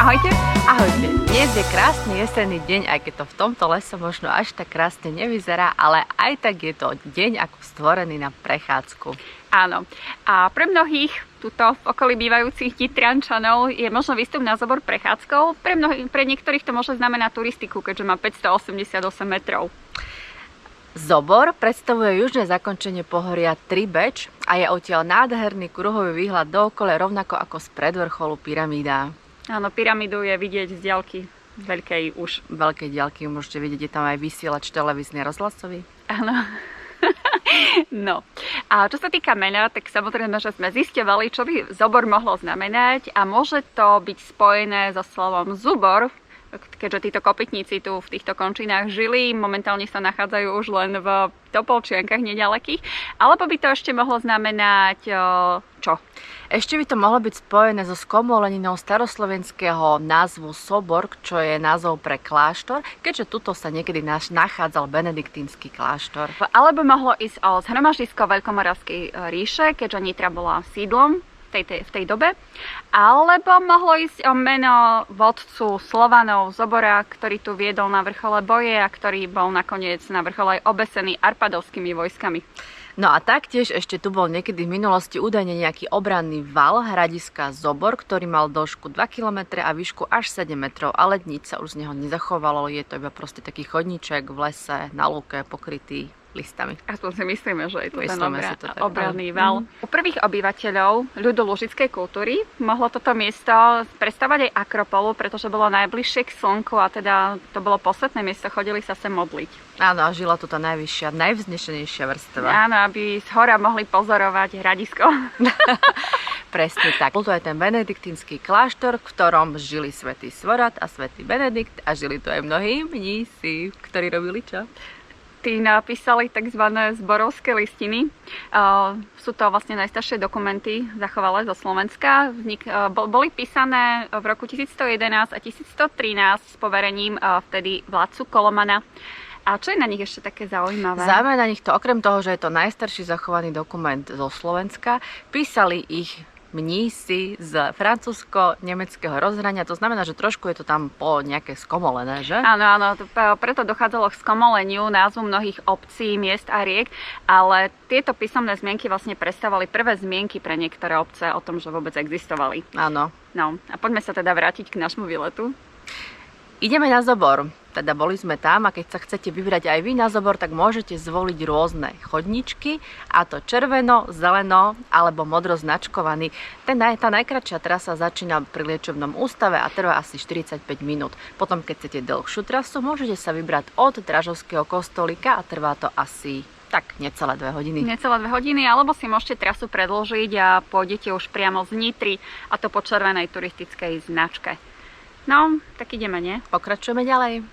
Ahojte. Ahojte, dnes je krásny jesenný deň, aj keď to v tomto lese možno až tak krásne nevyzerá, ale aj tak je to deň ako stvorený na prechádzku. Áno. A pre mnohých tuto v okolí bývajúcich Nitrančanov je možno výstup na Zobor prechádzkou. Pre niektorých to môže znamenať turistiku, keďže má 588 metrov. Zobor predstavuje južné zakončenie pohoria Tribeč a je odtiaľ nádherný kruhový výhľad dookola, rovnako ako z predvrcholu pyramída. Áno, pyramídu je vidieť z diaľky, veľkej už. Veľkej diaľky môžete vidieť, je tam aj vysielač televízny rozhlasový. Áno. No, a čo sa týka mena, tak samozrejme, že sme zisťovali, čo by Zobor mohlo znamenať a môže to byť spojené so slovom zubor, keďže títo kopytníci tu v týchto končinách žili, momentálne sa nachádzajú už len v Topolčiankach nedalekých, alebo by to ešte mohlo znamenať čo? Ešte by to mohlo byť spojené so skomoleninou staroslovenského názvu Sobor, čo je názov pre kláštor, keďže tuto sa niekedy nachádzal benediktínsky kláštor. Alebo mohlo ísť o zhromaždisko Veľkomoravskej ríše, keďže Nitra bola sídlom v tej dobe, alebo mohlo ísť o meno vodcu Slovanov Zobora, ktorý tu viedol na vrchole boje a ktorý bol nakoniec na vrchole aj obesený arpadovskými vojskami. No a taktiež ešte tu bol niekedy v minulosti údajne nejaký obranný val hradiska Zobor, ktorý mal dĺžku 2 km a výšku až 7 metrov, ale nič sa už z neho nezachovalo, je to iba proste taký chodníček v lese na lúke pokrytý listami. Aspoň si myslíme, že je to Myslíme ten obranný val. U prvých obyvateľov ľudu lužickej kultúry mohlo toto miesto predstavať aj akropolu, pretože bolo najbližšie k slnku a teda to bolo posvetné miesto, chodili sa sem modliť. Áno, a žila tu tá najvyššia, najvznešenejšia vrstva. Áno, aby z hora mohli pozorovať hradisko. Presne tak. Bol to aj ten benediktínsky kláštor, v ktorom žili svätý Svorad a svätý Benedikt a žili tu aj mnohí mnísi, ktorí robili čo? Tí napísali tzv. Zborovské listiny. Sú to vlastne najstaršie dokumenty zachovalé zo Slovenska. Boli písané v roku 1111 a 1113 s poverením vtedy vládcu Kolomana. A čo je na nich ešte také zaujímavé? Zaujímavé na nich to, okrem toho, že je to najstarší zachovaný dokument zo Slovenska, písali ich mnísi z francúzsko-nemeckého rozhrania, to znamená, že trošku je to tam po nejaké skomolené, že? Áno, preto dochádzalo k skomoleniu názvu mnohých obcí, miest a riek, ale tieto písomné zmienky vlastne predstavovali prvé zmienky pre niektoré obce o tom, že vôbec existovali. Áno. No, a poďme sa teda vrátiť k nášmu výletu. Ideme na Zobor, teda boli sme tam a keď sa chcete vybrať aj vy na Zobor, tak môžete zvoliť rôzne chodničky, a to červeno, zeleno alebo modro značkovaný. Tá najkratšia trasa začína pri liečebnom ústave a trvá asi 45 minút. Potom keď chcete dlhšiu trasu, môžete sa vybrať od Dražovského kostolíka a trvá to asi tak necelé 2 hodiny. Necelé 2 hodiny, alebo si môžete trasu predĺžiť a pôjdete už priamo z Nitry, a to po červenej turistickej značke. No, tak ideme, nie? Pokračujeme ďalej.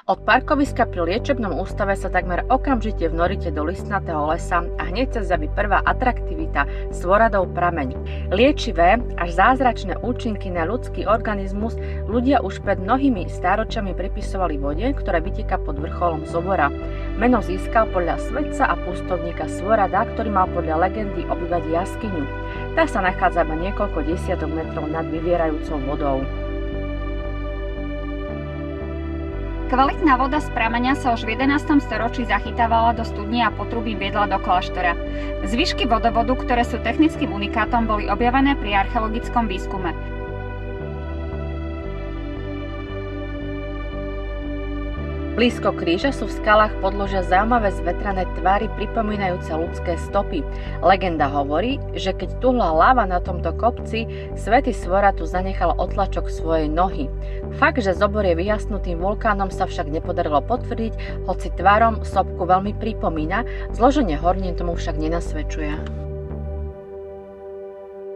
Od parkoviska pri liečebnom ústave sa takmer okamžite vnoríte do listnatého lesa a hneď sa zjaví prvá atraktivita Svoradov prameň. Liečivé až zázračné účinky na ľudský organizmus ľudia už pred mnohými stáročiami pripisovali vode, ktorá vyteká pod vrcholom Zobora. Meno získal podľa svetca a pustovníka Svorada, ktorý mal podľa legendy obývať jaskyňu. Tá sa nachádza iba niekoľko desiatok metrov nad vyvierajúcou vodou. Kvalitná voda z prameňa sa už v 11. storočí zachytávala do studne a potrubím viedla do kláštora. Zvyšky vodovodu, ktoré sú technickým unikátom, boli objavené pri archeologickom výskume. Blízko kríža sú v skalách podložia zaujímavé zvetrané tvary pripomínajúce ľudské stopy. Legenda hovorí, že keď tuhla láva na tomto kopci, svätý Svorad tu zanechal otlačok svojej nohy. Fakt, že Zobor je vyjasnutým vulkánom, sa však nepodarilo potvrdiť, hoci tvarom sopku veľmi pripomína, zloženie hornín tomu však nenasvedčuje.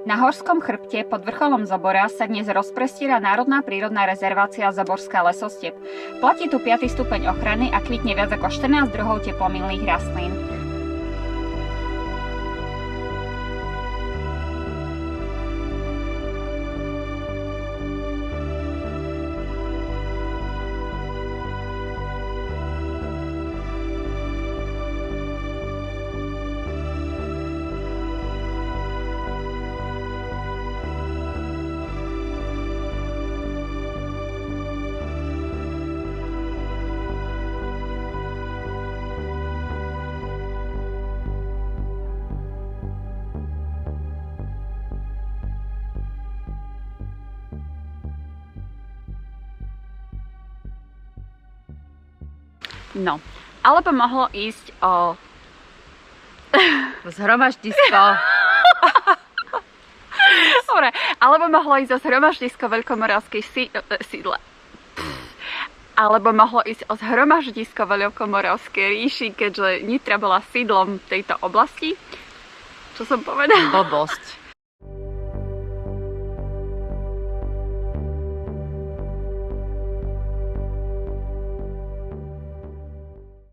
Na horskom chrbte pod vrcholom Zobora sa dnes rozprestiera národná prírodná rezervácia Zaborská lesostep. Platí tu 5. stupeň ochrany a kvitne viac ako 14 druhov teplomilných rastlín. No, alebo mohlo ísť o... Zhromaždisko. Dobre, alebo mohlo ísť o zhromaždisko Veľkomoravskej sídle. Alebo mohlo ísť o zhromaždisko Veľkomoravskej ríši, keďže Nitra bola sídlom tejto oblasti. Čo som povedala? Blbosť.